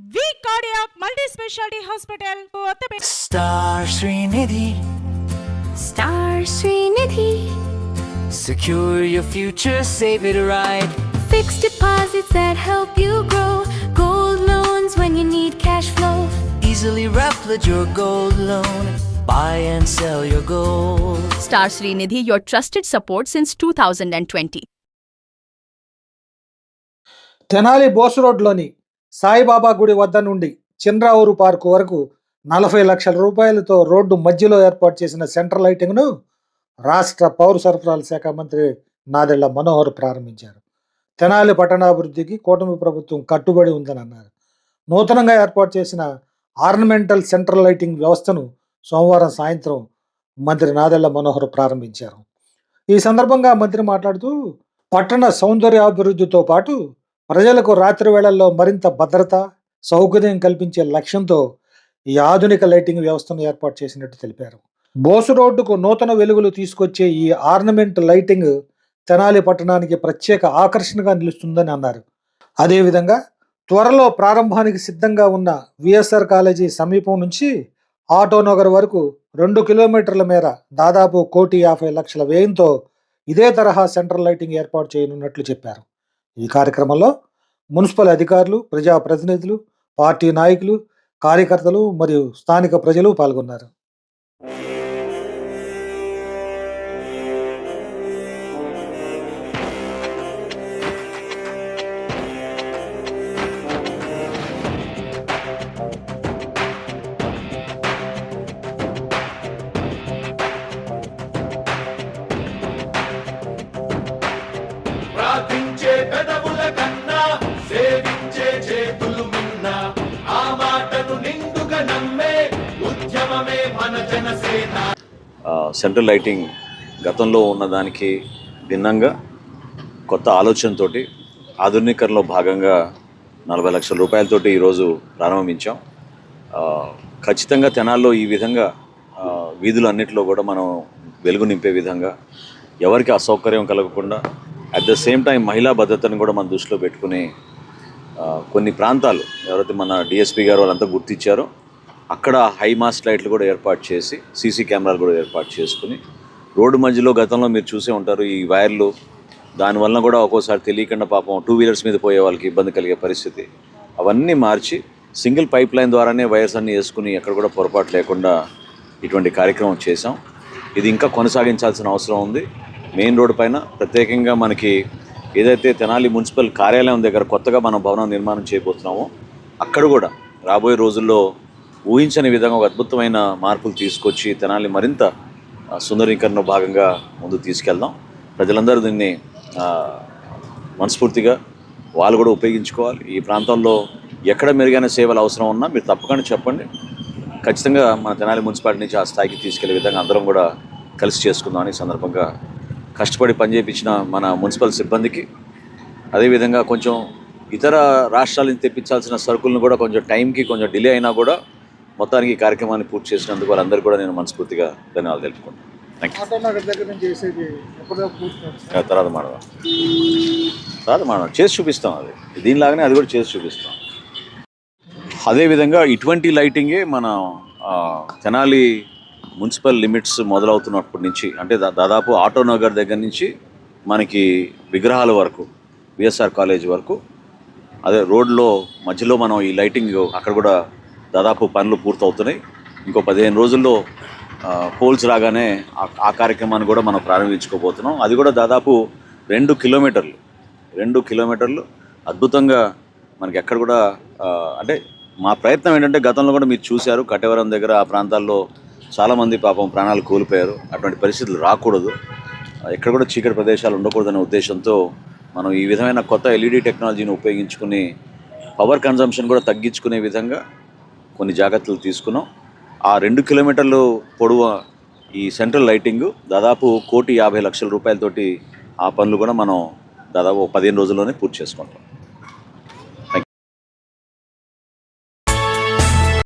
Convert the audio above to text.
V Cardiac Multi-Specialty Hospital. Star Srinidhi. Star Srinidhi. Secure your future, save it right. Fixed deposits that help you grow. Gold loans when you need cash flow. Easily replicate your gold loan. Buy and sell your gold. Star Srinidhi, your trusted support since 2020. Tenali Bose రోడ్లోని సాయిబాబా గుడి వద్ద నుండి Chandravuru park వరకు 40 లక్షల రూపాయలతో road మధ్యలో ఏర్పాటు చేసిన సెంట్రల్ లైటింగ్ను రాష్ట్ర పౌర సరఫరాల శాఖ మంత్రి నాదెళ్ల మనోహర్ ప్రారంభించారు. తెనాలి పట్టణాభివృద్ధికి కూటమి ప్రభుత్వం కట్టుబడి ఉందని అన్నారు. నూతనంగా ఏర్పాటు చేసిన ఆర్నమెంటల్ సెంట్రల్ లైటింగ్ వ్యవస్థను సోమవారం సాయంత్రం మంత్రి నాదెళ్ల మనోహర్ ప్రారంభించారు. ఈ సందర్భంగా మంత్రి మాట్లాడుతూ పట్టణ సౌందర్యాభివృద్ధితో పాటు ప్రజలకు రాత్రి వేళల్లో మరింత భద్రత, సౌకర్యం కల్పించే లక్ష్యంతో ఈ ఆధునిక లైటింగ్ వ్యవస్థను ఏర్పాటు చేసినట్టు తెలిపారు. బోసు రోడ్డుకు నూతన వెలుగులు తీసుకొచ్చే ఈ ఆర్నమెంట్ లైటింగ్ తెనాలి పట్టణానికి ప్రత్యేక ఆకర్షణగా నిలుస్తుందని అన్నారు. అదేవిధంగా త్వరలో ప్రారంభానికి సిద్ధంగా ఉన్న విఎస్ఆర్ కాలేజీ సమీపం నుంచి ఆటోనగర్ వరకు 2 కిలోమీటర్ల మేర దాదాపు 1,50,00,000 వ్యయంతో ఇదే తరహా సెంట్రల్ లైటింగ్ ఏర్పాటు చేయనున్నట్లు చెప్పారు. ఈ కార్యక్రమంలో మున్సిపల్ అధికారులు, ప్రజాప్రతినిధులు, పార్టీ నాయకులు, కార్యకర్తలు మరియు స్థానిక ప్రజలు పాల్గొన్నారు. ప్రార్థించే పెదవుల కన్నా సేవించే చేతులు మిన్నా ఆ మాటను నిండుగా నమ్మే ఉద్యమమే మన జనసేన. సెంట్రల్ లైటింగ్ గతంలో ఉన్నదానికి భిన్నంగా కొత్త ఆలోచనతోటి ఆధునీకరణలో భాగంగా 40 లక్షల రూపాయలతోటి ఈరోజు ప్రారంభించాం. ఖచ్చితంగా తెనాల్లో ఈ విధంగా వీధులన్నింటిలో కూడా మనం వెలుగు నింపే విధంగా ఎవరికి అసౌకర్యం కలగకుండా అట్ ద సేమ్ టైం మహిళా భద్రతను కూడా మన దృష్టిలో పెట్టుకుని కొన్ని ప్రాంతాలు ఎవరైతే మన డిఎస్పీ గారు వాళ్ళంతా గుర్తించారో అక్కడ హై మాస్ట్ లైట్లు కూడా ఏర్పాటు చేసి సీసీ కెమెరాలు కూడా ఏర్పాటు చేసుకుని రోడ్డు మధ్యలో గతంలో మీరు చూసే ఉంటారు ఈ వైర్లు, దానివల్ల కూడా ఒక్కోసారి తెలియకుండా పాపం 2 వీలర్స్ మీద పోయే వాళ్ళకి ఇబ్బంది కలిగే పరిస్థితి, అవన్నీ మార్చి సింగిల్ పైప్ లైన్ ద్వారానే వైర్స్ అన్నీ వేసుకుని ఎక్కడ కూడా పొరపాటు లేకుండా ఇటువంటి కార్యక్రమం చేసాం. ఇది ఇంకా కొనసాగించాల్సిన అవసరం ఉంది. మెయిన్ రోడ్డు పైన ప్రత్యేకంగా మనకి ఏదైతే తెనాలి మున్సిపల్ కార్యాలయం దగ్గర కొత్తగా మనం భవనం నిర్మాణం చేయబోతున్నామో అక్కడ కూడా రాబోయే రోజుల్లో ఊహించని విధంగా ఒక అద్భుతమైన మార్పులు తీసుకొచ్చి తెనాలి మరింత సుందరీకరణలో భాగంగా ముందుకు తీసుకెళ్దాం. ప్రజలందరూ దీన్ని మనస్ఫూర్తిగా వాళ్ళు కూడా ఉపయోగించుకోవాలి. ఈ ప్రాంతంలో ఎక్కడ మెరుగైన సేవలు అవసరం ఉన్నా మీరు తప్పకుండా చెప్పండి. ఖచ్చితంగా మన తెనాలి మున్సిపాలిటీ నుంచి ఆ స్థాయికి తీసుకెళ్లే విధంగా అందరం కూడా కలిసి చేసుకుందామని సందర్భంగా కష్టపడి పనిచేయించిన మన మున్సిపల్ సిబ్బందికి, అదేవిధంగా కొంచెం ఇతర రాష్ట్రాల నుంచి తెప్పించాల్సిన సరుకులను కూడా కొంచెం టైంకి కొంచెం డిలే అయినా కూడా మొత్తానికి ఈ కార్యక్రమాన్ని పూర్తి చేసినందుకు వాళ్ళందరూ కూడా నేను మనస్ఫూర్తిగా ధన్యవాదాలు తెలుపుకుంటాను. Thank you. తర్వాత మనం చేసి చూపిస్తాం. అది దీనిలాగానే అది కూడా చేసి చూపిస్తాం. అదేవిధంగా ఇటువంటి లైటింగే మన తెనాలి మున్సిపల్ లిమిట్స్ మొదలవుతున్నప్పటి నుంచి అంటే దాదాపు ఆటోనగర్ దగ్గర నుంచి మనకి విగ్రహాల వరకు విఎస్ఆర్ కాలేజ్ వరకు అదే రోడ్లో మధ్యలో మనం ఈ లైటింగ్ అక్కడ కూడా దాదాపు పనులు పూర్తవుతున్నాయి. ఇంకో 15 రోజుల్లో పోల్స్ రాగానే ఆ కార్యక్రమాన్ని కూడా మనం ప్రారంభించుకోబోతున్నాం. అది కూడా దాదాపు 2 కిలోమీటర్లు అద్భుతంగా మనకి ఎక్కడ కూడా అంటే మా ప్రయత్నం ఏంటంటే గతంలో కూడా మీరు చూశారు కట్టేవరం దగ్గర ఆ ప్రాంతాల్లో చాలామంది పాపం ప్రాణాలు కోల్పోయారు. అటువంటి పరిస్థితులు రాకూడదు, ఎక్కడ కూడా చీకటి ప్రదేశాలు ఉండకూడదనే ఉద్దేశంతో మనం ఈ విధమైన కొత్త ఎల్ఈడి టెక్నాలజీని ఉపయోగించుకుని పవర్ కన్జంప్షన్ కూడా తగ్గించుకునే విధంగా కొన్ని జాగ్రత్తలు తీసుకున్నాం. ఆ 2 కిలోమీటర్లు పొడవు ఈ సెంట్రల్ లైటింగ్ దాదాపు 1,50,00,000 రూపాయలతోటి ఆ పనులు కూడా మనం దాదాపు 15 రోజుల్లోనే పూర్తి చేసుకుంటాం.